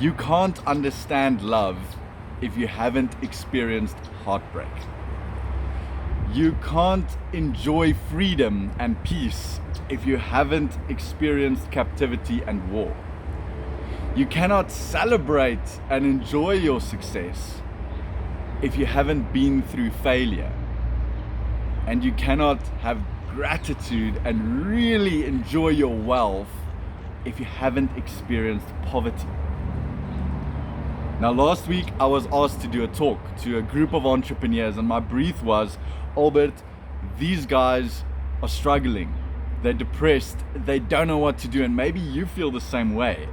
You can't understand love if you haven't experienced heartbreak. You can't enjoy freedom and peace if you haven't experienced captivity and war. You cannot celebrate and enjoy your success if you haven't been through failure. And you cannot have gratitude and really enjoy your wealth if you haven't experienced poverty. Now, last week I was asked to do a talk to a group of entrepreneurs, and my brief was, Albert, these guys are struggling. They're depressed. They don't know what to do. And maybe you feel the same way.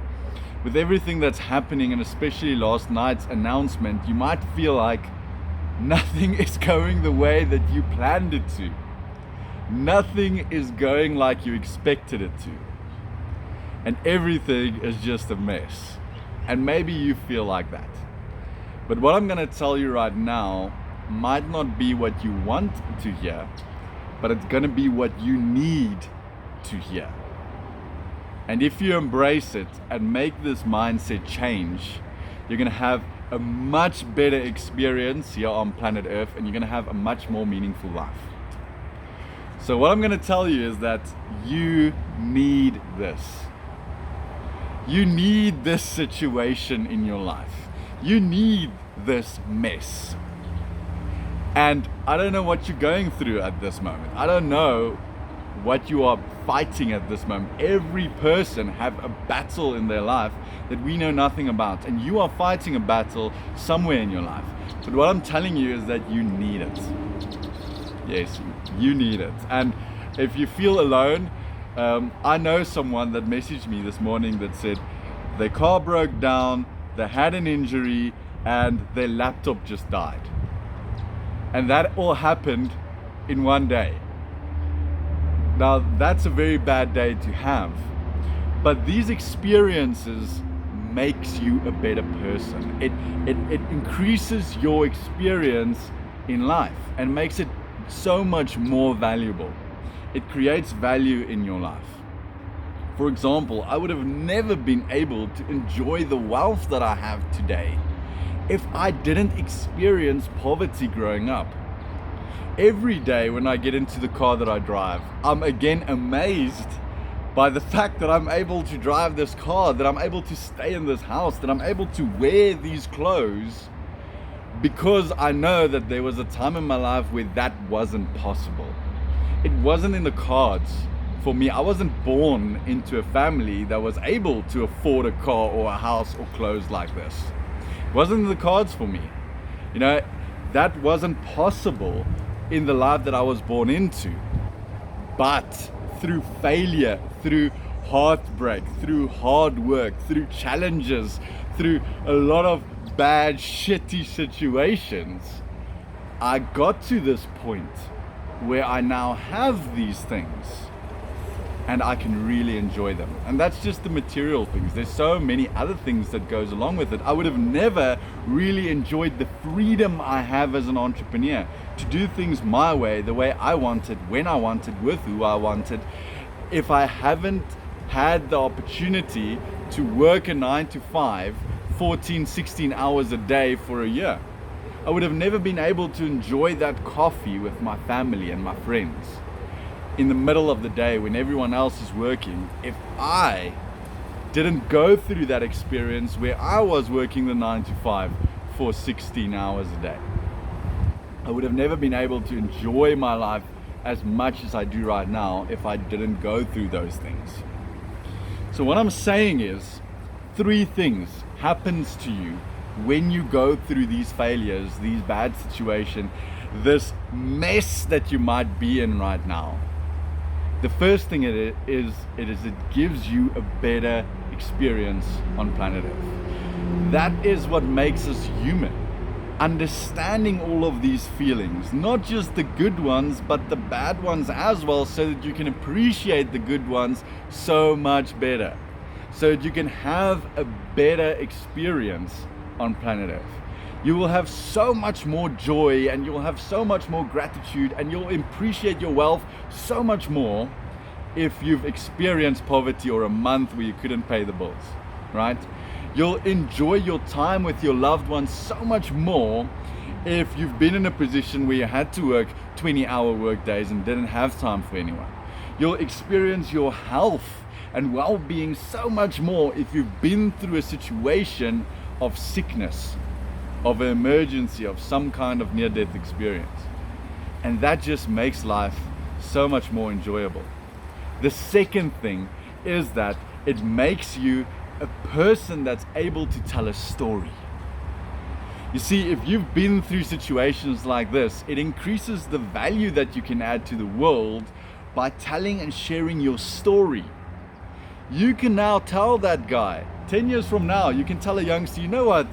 With everything that's happening, and especially last night's announcement, you might feel like nothing is going the way that you planned it to. Nothing is going like you expected it to. And everything is just a mess. And maybe you feel like that. But what I'm going to tell you right now might not be what you want to hear, but it's going to be what you need to hear. And if you embrace it and make this mindset change, you're going to have a much better experience here on planet Earth, and you're going to have a much more meaningful life. So what I'm going to tell you is that you need this. You need this situation in your life. You need this mess. And I don't know what you're going through at this moment. I don't know what you are fighting at this moment. Every person have a battle in their life that we know nothing about. And you are fighting a battle somewhere in your life. But what I'm telling you is that you need it. Yes, you need it. And if you feel alone, I know someone that messaged me this morning that said their car broke down, they had an injury, and their laptop just died. And that all happened in one day. Now, that's a very bad day to have. But these experiences makes you a better person. It increases your experience in life and makes it so much more valuable. It creates value in your life. For example, I would have never been able to enjoy the wealth that I have today if I didn't experience poverty growing up. Every day when I get into the car that I drive, I'm again amazed by the fact that I'm able to drive this car, that I'm able to stay in this house, that I'm able to wear these clothes, because I know that there was a time in my life where that wasn't possible. It wasn't in the cards for me. I wasn't born into a family that was able to afford a car or a house or clothes like this. It wasn't in the cards for me. You know, that wasn't possible in the life that I was born into. But through failure, through heartbreak, through hard work, through challenges, through a lot of bad, shitty situations, I got to this point where I now have these things and I can really enjoy them. And that's just the material things. There's so many other things that goes along with it. I would have never really enjoyed the freedom I have as an entrepreneur to do things my way, the way I wanted, when I wanted, with who I wanted, if I haven't had the opportunity to work a 9 to 5, 14, 16 hours a day for a year. I would have never been able to enjoy that coffee with my family and my friends in the middle of the day when everyone else is working if I didn't go through that experience where I was working the 9 to 5 for 16 hours a day. I would have never been able to enjoy my life as much as I do right now if I didn't go through those things. So what I'm saying is, 3 things happens to you when you go through these failures, these bad situations, this mess that you might be in right now. The first thing it gives you a better experience on planet Earth. That is what makes us human. Understanding all of these feelings, not just the good ones, but the bad ones as well, so that you can appreciate the good ones so much better. So that you can have a better experience on planet Earth. You will have so much more joy, and you'll have so much more gratitude, and you'll appreciate your wealth so much more if you've experienced poverty or a month where you couldn't pay the bills, right? You'll enjoy your time with your loved ones so much more if you've been in a position where you had to work 20-hour work days and didn't have time for anyone. You'll experience your health and well-being so much more if you've been through a situation of sickness, of an emergency, of some kind of near-death experience. And that just makes life so much more enjoyable. The second thing is that it makes you a person that's able to tell a story. You see, if you've been through situations like this, it increases the value that you can add to the world by telling and sharing your story. You can now tell that guy, 10 years from now, you can tell a youngster, you know what?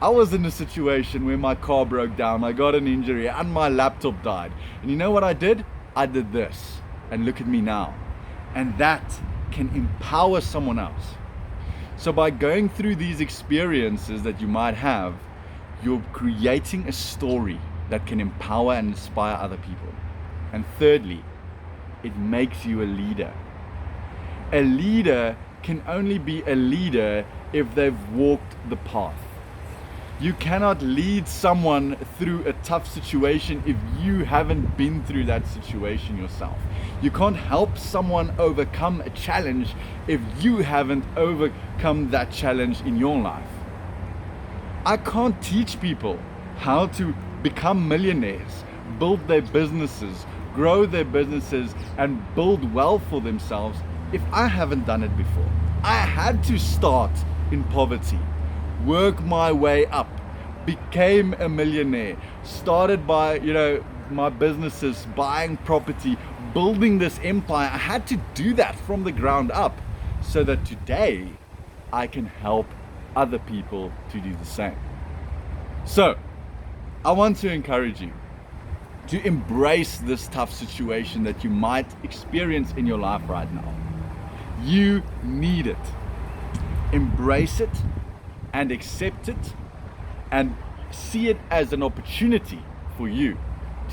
I was in a situation where my car broke down, I got an injury, and my laptop died. And you know what I did? I did this. And look at me now. And that can empower someone else. So by going through these experiences that you might have, you're creating a story that can empower and inspire other people. And thirdly, it makes you a leader. A leader can only be a leader if they've walked the path. You cannot lead someone through a tough situation if you haven't been through that situation yourself. You can't help someone overcome a challenge if you haven't overcome that challenge in your life. I can't teach people how to become millionaires, build their businesses, grow their businesses, and build wealth for themselves if I haven't done it before. I had to start in poverty, work my way up, became a millionaire, started by, my businesses, buying property, building this empire. I had to do that from the ground up so that today I can help other people to do the same. So, I want to encourage you to embrace this tough situation that you might experience in your life right now. You need it. Embrace it and accept it and see it as an opportunity for you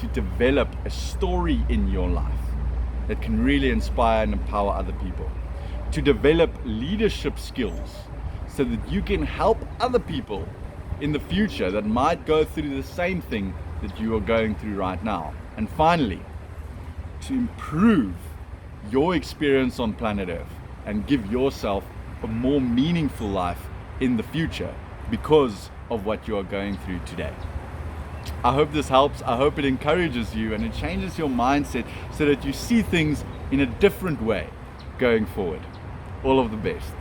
to develop a story in your life that can really inspire and empower other people, to develop leadership skills so that you can help other people in the future that might go through the same thing that you are going through right now. And finally, to improve your experience on planet Earth and give yourself a more meaningful life in the future because of what you are going through today. I hope this helps. I hope it encourages you and it changes your mindset so that you see things in a different way going forward. All of the best.